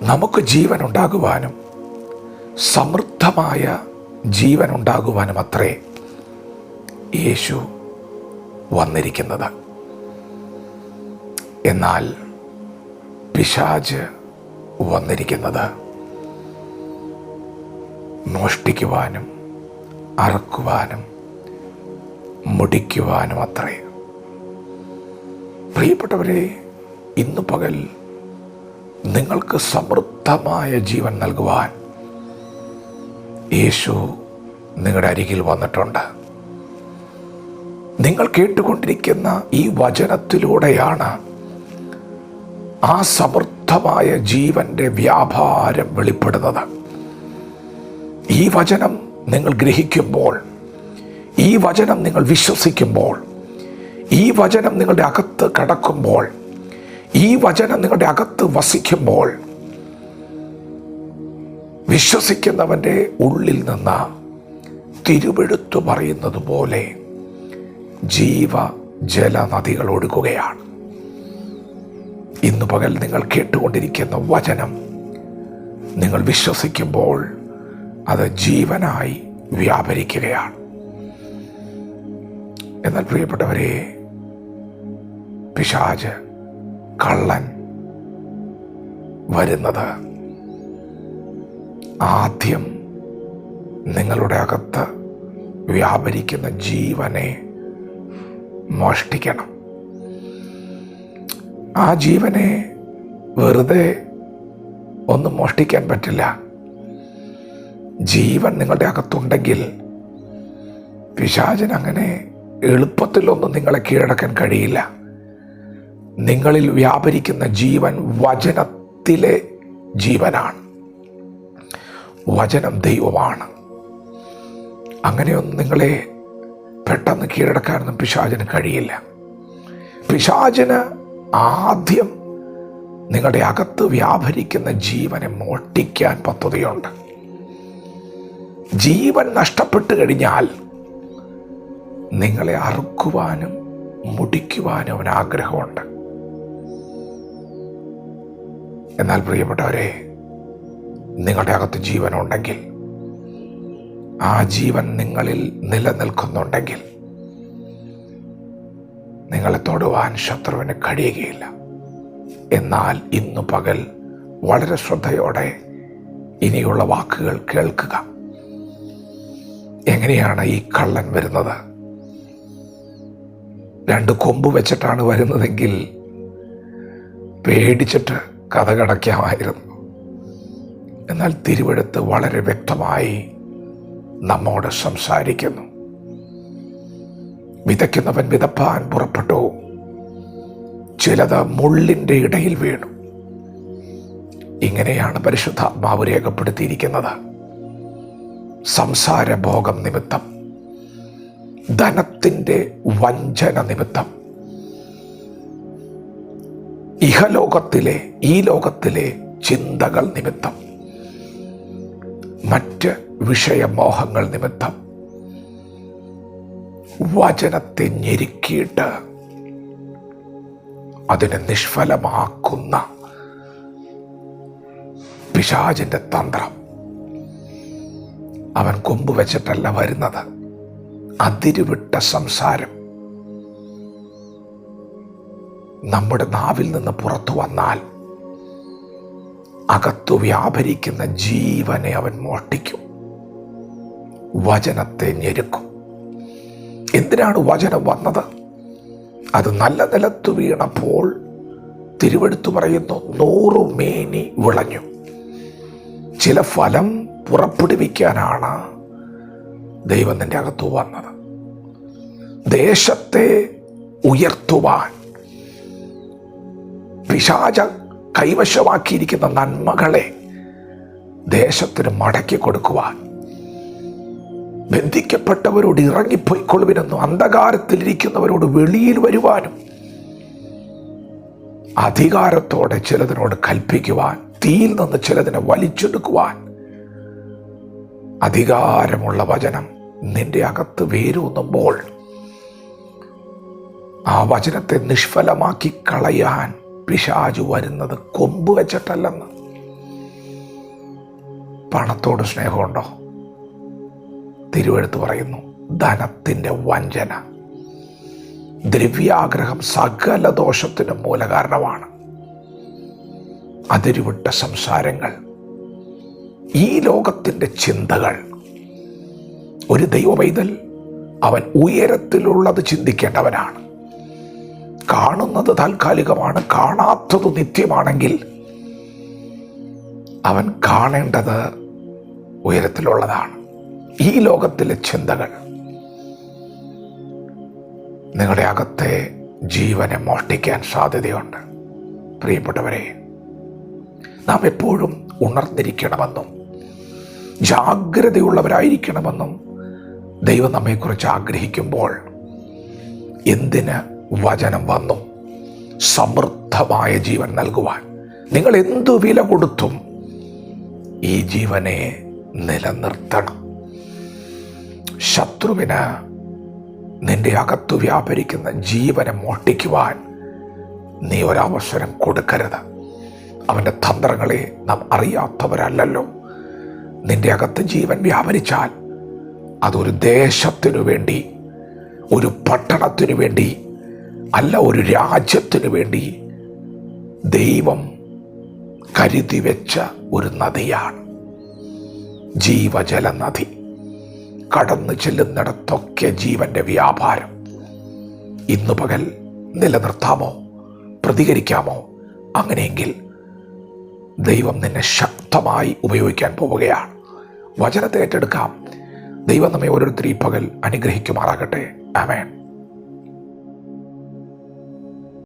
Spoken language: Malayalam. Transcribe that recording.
നമുക്ക് ജീവൻ ഉണ്ടാകുവാനും സമൃദ്ധമായ ജീവൻ ഉണ്ടാകുവാനും അത്രേ യേശു വന്നിരിക്കുന്നത്. എന്നാൽ പിശാച് വന്നിരിക്കുന്നത് മോഷ്ടിക്കുവാനും അറുക്കുവാനും മുടിക്കുവാനും അത്രേ. പ്രിയപ്പെട്ടവരെ, ഇന്ന് പകൽ നിങ്ങൾക്ക് സമൃദ്ധമായ ജീവൻ നൽകുവാൻ യേശു നിങ്ങളുടെ അരികിൽ വന്നിട്ടുണ്ട്. നിങ്ങൾ കേട്ടുകൊണ്ടിരിക്കുന്ന ഈ വചനത്തിലൂടെയാണ് ആ സമൃദ്ധമായ ജീവന്റെ വ്യാപാരം വെളിപ്പെടുന്നത്. ഈ വചനം നിങ്ങൾ ഗ്രഹിക്കുമ്പോൾ, ഈ വചനം നിങ്ങൾ വിശ്വസിക്കുമ്പോൾ, ഈ വചനം നിങ്ങളുടെ അകത്ത് കടക്കുമ്പോൾ, ഈ വചനം നിങ്ങളുടെ അകത്ത് വസിക്കുമ്പോൾ, വിശ്വസിക്കുന്നവൻ്റെ ഉള്ളിൽ നിന്ന് തിരുവെഴുത്തു പറയുന്നത് പോലെ ജീവജലനദികൾ ഒഴുകുകയാണ്. ഇന്നു പകൽ നിങ്ങൾ കേട്ടുകൊണ്ടിരിക്കുന്ന വചനം നിങ്ങൾ വിശ്വസിക്കുമ്പോൾ അത് ജീവനായി വ്യാപരിക്കുകയാണ്. എന്നാൽ പ്രിയപ്പെട്ടവരെ, പിശാച്, കള്ളൻ വരുന്നത് ആദ്യം നിങ്ങളുടെ അകത്ത് വ്യാപരിക്കുന്ന ജീവനെ മോഷ്ടിക്കണം. ആ ജീവനെ വെറുതെ ഒന്നും മോഷ്ടിക്കാൻ പറ്റില്ല. ജീവൻ നിങ്ങളുടെ അകത്തുണ്ടെങ്കിൽ പിശാചിന് അങ്ങനെ എളുപ്പത്തിലൊന്നും നിങ്ങളെ കീഴടക്കാൻ കഴിയില്ല. നിങ്ങളിൽ വ്യാപരിക്കുന്ന ജീവൻ വചനത്തിലെ ജീവനാണ്. വചനം ദൈവമാണ്. അങ്ങനെയൊന്നും നിങ്ങളെ പെട്ടെന്ന് കീഴടക്കാനൊന്നും പിശാചിന് കഴിയില്ല. പിശാചിന് ആദ്യം നിങ്ങളുടെ അകത്ത് വ്യാപരിക്കുന്ന ജീവനെ മോഷ്ടിക്കാൻ പദ്ധതിയുണ്ട്. ജീവൻ നഷ്ടപ്പെട്ടു കഴിഞ്ഞാൽ നിങ്ങളെ അറുക്കുവാനും മുടിക്കുവാനും അവന് ആഗ്രഹമുണ്ട്. എന്നാൽ പ്രിയപ്പെട്ടവരെ, നിങ്ങളുടെ അകത്ത് ജീവനുണ്ടെങ്കിൽ, ആ ജീവൻ നിങ്ങളിൽ നിലനിൽക്കുന്നുണ്ടെങ്കിൽ നിങ്ങളെ തൊടുവാൻ ശത്രുവിന് കഴിയുകയില്ല. എന്നാൽ ഇന്നു പകൽ വളരെ ശ്രദ്ധയോടെ ഇനിയുള്ള വാക്കുകൾ കേൾക്കുക. എങ്ങനെയാണ് ഈ കള്ളൻ വരുന്നത്? 2 കൊമ്പ് വെച്ചിട്ടാണ് വരുന്നതെങ്കിൽ പേടിച്ചിട്ട് കഥ കടയ്ക്കാമായിരുന്നു. എന്നാൽ തിരുവെഴുത്ത് വളരെ വ്യക്തമായി നമ്മോട് സംസാരിക്കുന്നു. വിതയ്ക്കുന്നവൻ വിതപ്പാൻ പുറപ്പെട്ടു, ചിലത് മുള്ളിൻ്റെ ഇടയിൽ വീണു. ഇങ്ങനെയാണ് പരിശുദ്ധാത്മാവ് രേഖപ്പെടുത്തിയിരിക്കുന്നത്. സംസാരഭോഗം നിമിത്തം, ധനത്തിൻ്റെ വഞ്ചന നിമിത്തം, ഈ ലോകത്തിലെ ചിന്തകൾ നിമിത്തം, മറ്റ് വിഷയമോഹങ്ങൾ നിമിത്തം വചനത്തെ ഞെരുക്കിയിട്ട് അതിനെ നിഷ്ഫലമാക്കുന്ന പിശാചിന്റെ തന്ത്രം. അവൻ കൊമ്പ് വെച്ചിട്ടല്ല വരുന്നത്. അതിരുവിട്ട സംസാരം നമ്മുടെ നാവിൽ നിന്ന് പുറത്തു വന്നാൽ അകത്തു വ്യാപരിക്കുന്ന ജീവനെ അവൻ മോഷ്ടിക്കും, വചനത്തെ ഞെരുക്കും. എന്തിനാണ് വചനം വന്നത്? അത് നല്ല നിലത്ത് വീണപ്പോൾ തിരുവെഴുത്ത് പറയുന്നു, 100 മേനി വിളഞ്ഞു. ചില ഫലം പുറപ്പെടുവിക്കാനാണ് ദൈവം നിന്റെ അകത്തു വന്നത്. ദേശത്തെ ഉയർത്തുവാൻ, പിശാച കൈവശമാക്കിയിരിക്കുന്ന നന്മകളെ ദേശത്തിന് മടക്കി കൊടുക്കുവാൻ, ബന്ധിക്കപ്പെട്ടവരോട് ഇറങ്ങിപ്പോയിക്കൊള്ളുവിനെന്നും അന്ധകാരത്തിലിരിക്കുന്നവരോട് വെളിയിൽ വരുവാനും, അധികാരത്തോടെ ചിലതിനോട് കൽപ്പിക്കുവാൻ, തീയിൽ നിന്ന് ചിലതിനെ വലിച്ചെടുക്കുവാൻ അധികാരമുള്ള വചനം നിന്റെ അകത്ത് വേരൂന്നുമ്പോൾ ആ വചനത്തെ നിഷ്ഫലമാക്കി കളയാൻ പിശാചു വരുന്നത് കൊമ്പ് വെച്ചിട്ടല്ലെന്ന്. പണത്തോട് സ്നേഹമുണ്ടോ? തിരുവെഴുത്ത് പറയുന്നു, ധനത്തിൻ്റെ വഞ്ചന, ദ്രവ്യാഗ്രഹം സകല ദോഷത്തിനും മൂലകാരണമാണ്. അതിരുവിട്ട സംസാരങ്ങൾ, ഈ ലോകത്തിൻ്റെ ചിന്തകൾ. ഒരു ദൈവപൈതൽ അവൻ ഉയരത്തിലുള്ളത് ചിന്തിക്കേണ്ടവനാണ്. കാണുന്നത് താൽക്കാലികമാണ്, കാണാത്തത് നിത്യമാണെങ്കിൽ അവൻ കാണേണ്ടത് ഉയരത്തിലുള്ളതാണ്. ഈ ലോകത്തിലെ ചിന്തകൾ നിങ്ങളുടെ അകത്തെ ജീവനെ മോഷ്ടിക്കാൻ സാധ്യതയുണ്ട്. പ്രിയപ്പെട്ടവരെ, നാം എപ്പോഴും ഉണർന്നിരിക്കണമെന്നും ജാഗ്രതയുള്ളവരായിരിക്കണമെന്നും ദൈവം നമ്മെക്കുറിച്ച് ആഗ്രഹിക്കുമ്പോൾ എന്തിന് വചനം വന്നു? സമൃദ്ധമായ ജീവൻ നൽകുവാൻ. നിങ്ങൾ എന്തു വില കൊടുത്തും ഈ ജീവനെ നിലനിർത്തണം. ശത്രുവിന് നിന്റെ അകത്തു വ്യാപരിക്കുന്ന ജീവനെ മോഷ്ടിക്കുവാൻ നീ ഒരവസരം കൊടുക്കരുത്. അവൻ്റെ തന്ത്രങ്ങളെ നാം അറിയാത്തവരല്ലല്ലോ. നിന്റെ അകത്ത് ജീവൻ വ്യാപരിച്ചാൽ അതൊരു ദേശത്തിനു വേണ്ടി, ഒരു പട്ടണത്തിനു വേണ്ടി അല്ല, ഒരു രാജ്യത്തിനു വേണ്ടി ദൈവം കരുതി വെച്ച ഒരു നദിയാണ്. ജീവജല നദി. കടന്നു ചെല്ലുന്നിടത്തൊക്കെ ജീവന്റെ വ്യാപാരം. ഇന്നു പകൽ നിലനിർത്താമോ? പ്രതികരിക്കാമോ? അങ്ങനെയെങ്കിൽ ദൈവം നിന്നെ ശക്തമായി ഉപയോഗിക്കാൻ പോവുകയാണ്. വചനത്തെ ഏറ്റെടുക്കാം. ദൈവം നമ്മെ ഓരോരുത്തരും ഈ പകൽ അനുഗ്രഹിക്കുമാറാകട്ടെ. ആമേൻ.